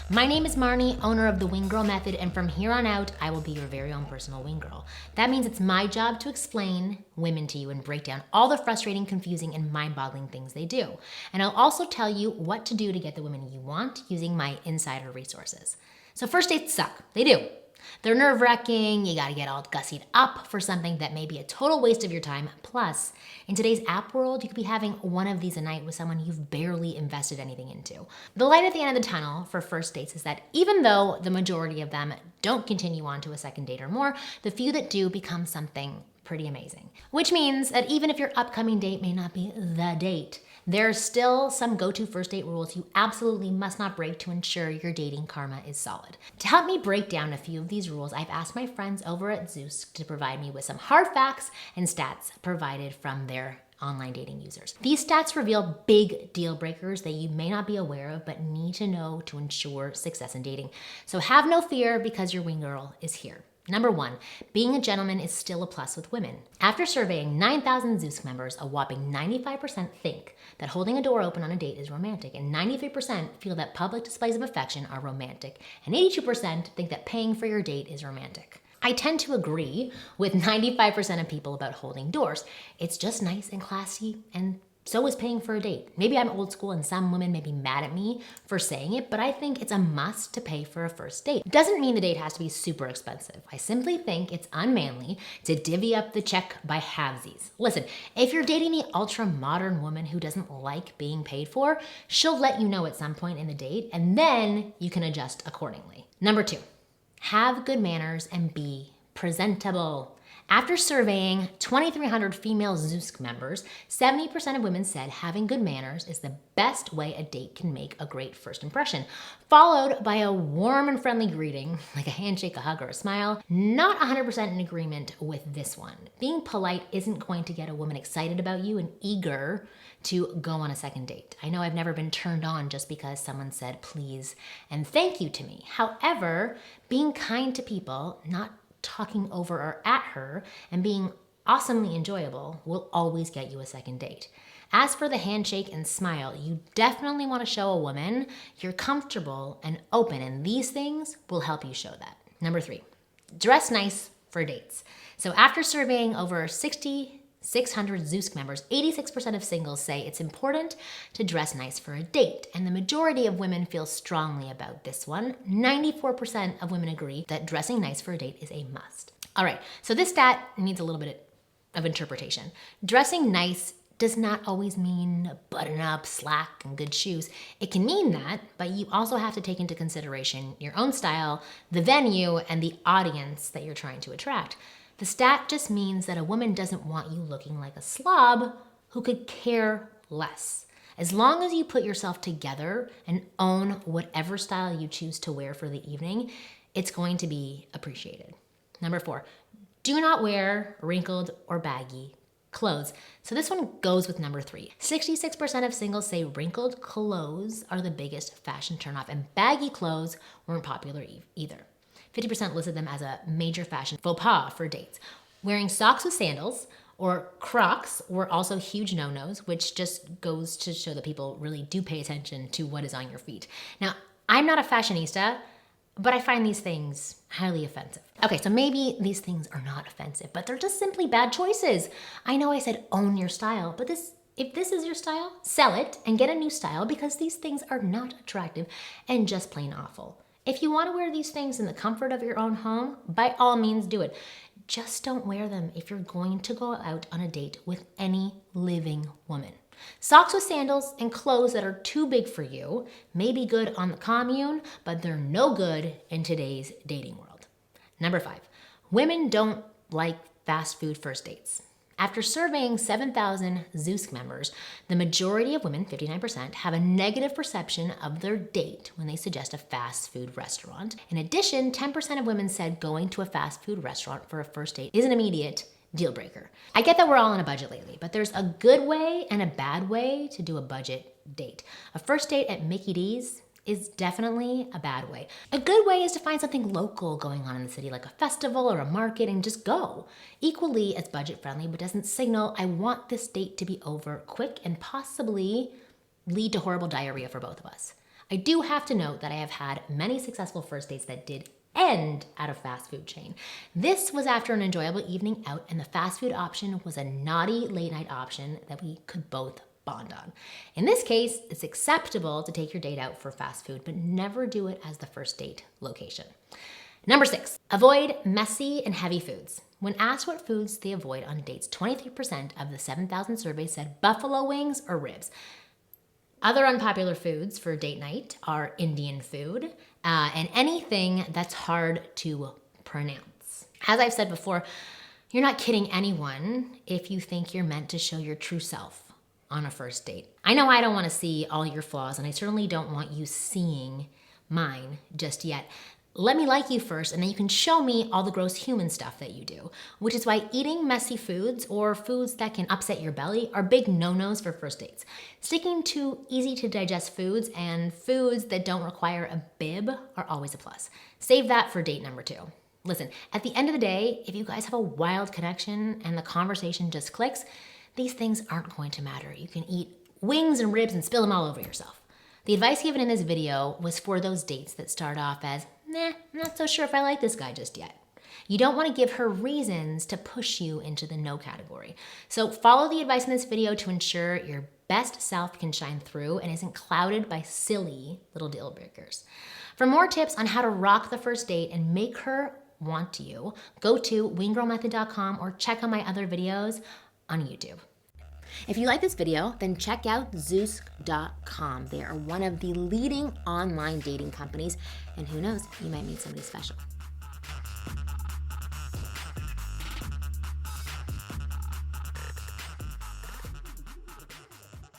My name is Marni, owner of the Wing Girl Method, and from here on out, I will be your very own personal wing girl. That means it's my job to explain women to you and break down all the frustrating, confusing, and mind-boggling things they do. And I'll also tell you what to do to get the women you want using my insider resources. So first dates suck. They do. They're nerve-wracking, you gotta get all gussied up for something that may be a total waste of your time. Plus, in today's app world, you could be having one of these a night with someone you've barely invested anything into. The light at the end of the tunnel for first dates is that even though the majority of them don't continue on to a second date or more, the few that do become something pretty amazing. Which means that even if your upcoming date may not be the date, there's still some go-to first date rules you absolutely must not break to ensure your dating karma is solid. To help me break down a few of these rules, I've asked my friends over at Zeus to provide me with some hard facts and stats provided from their online dating users. These stats reveal big deal breakers that you may not be aware of but need to know to ensure success in dating. So have no fear because your wing girl is here. Number 1, being a gentleman is still a plus with women. After surveying 9,000 Zeus members, a whopping 95% think that holding a door open on a date is romantic, and 93% feel that public displays of affection are romantic, and 82% think that paying for your date is romantic. I tend to agree with 95% of people about holding doors. It's just nice and classy, and so is paying for a date. Maybe I'm old school and some women may be mad at me for saying it, but I think it's a must to pay for a first date. It doesn't mean the date has to be super expensive. I simply think it's unmanly to divvy up the check by halvesies. Listen, if you're dating the ultra modern woman who doesn't like being paid for, she'll let you know at some point in the date and then you can adjust accordingly. Number 2, have good manners and be presentable. After surveying 2,300 female Zeus members, 70% of women said having good manners is the best way a date can make a great first impression, followed by a warm and friendly greeting, like a handshake, a hug, or a smile. Not 100% in agreement with this one. Being polite isn't going to get a woman excited about you and eager to go on a second date. I know I've never been turned on just because someone said please and thank you to me. However, being kind to people, not talking over or at her, and being awesomely enjoyable will always get you a second date. As for the handshake and smile, you definitely want to show a woman you're comfortable and open, and these things will help you show that. Number 3, dress nice for dates. So after surveying over 6,600 Zeus members, 86% of singles say it's important to dress nice for a date, and the majority of women feel strongly about this one. 94% of women agree that dressing nice for a date is a must. All right, so this stat needs a little bit of interpretation. Dressing nice does not always mean button up, slack, and good shoes. It can mean that, but you also have to take into consideration your own style, the venue, and the audience that you're trying to attract. The stat just means that a woman doesn't want you looking like a slob who could care less. As long as you put yourself together and own whatever style you choose to wear for the evening, it's going to be appreciated. Number 4, do not wear wrinkled or baggy clothes. So this one goes with number 3. 66% of singles say wrinkled clothes are the biggest fashion turnoff, and baggy clothes weren't popular either. 50% listed them as a major fashion faux pas for dates. Wearing socks with sandals or Crocs were also huge no-nos, which just goes to show that people really do pay attention to what is on your feet. Now, I'm not a fashionista, but I find these things highly offensive. Okay, so maybe these things are not offensive, but they're just simply bad choices. I know I said own your style, but if this is your style, sell it and get a new style because these things are not attractive and just plain awful. If you want to wear these things in the comfort of your own home, by all means do it. Just don't wear them if you're going to go out on a date with any living woman. Socks with sandals and clothes that are too big for you may be good on the commune, but they're no good in today's dating world. Number 5, women don't like fast food first dates. After surveying 7,000 Zeus members, the majority of women, 59%, have a negative perception of their date when they suggest a fast food restaurant. In addition, 10% of women said going to a fast food restaurant for a first date is an immediate deal breaker. I get that we're all on a budget lately, but there's a good way and a bad way to do a budget date. A first date at Mickey D's is definitely a bad way. A good way is to find something local going on in the city, like a festival or a market, and just go. Equally as budget friendly, but doesn't signal, I want this date to be over quick and possibly lead to horrible diarrhea for both of us. I do have to note that I have had many successful first dates that did end at a fast food chain. This was after an enjoyable evening out, and the fast food option was a naughty late night option that we could both bond on. In this case, it's acceptable to take your date out for fast food, but never do it as the first date location. Number 6, avoid messy and heavy foods. When asked what foods they avoid on dates, 23% of the 7,000 surveys said buffalo wings or ribs. Other unpopular foods for date night are Indian food and anything that's hard to pronounce. As I've said before, you're not kidding anyone if you think you're meant to show your true self on a first date. I know I don't want to see all your flaws, and I certainly don't want you seeing mine just yet. Let me like you first, and then you can show me all the gross human stuff that you do, which is why eating messy foods or foods that can upset your belly are big no-nos for first dates. Sticking to easy to digest foods and foods that don't require a bib are always a plus. Save that for date number 2. Listen, at the end of the day, if you guys have a wild connection and the conversation just clicks, these things aren't going to matter. You can eat wings and ribs and spill them all over yourself. The advice given in this video was for those dates that start off as, nah, I'm not so sure if I like this guy just yet. You don't want to give her reasons to push you into the no category. So follow the advice in this video to ensure your best self can shine through and isn't clouded by silly little deal breakers. For more tips on how to rock the first date and make her want you, go to winggirlmethod.com or check out my other videos on YouTube. If you like this video, then check out seduce.com. They are one of the leading online dating companies, and who knows, you might meet somebody special.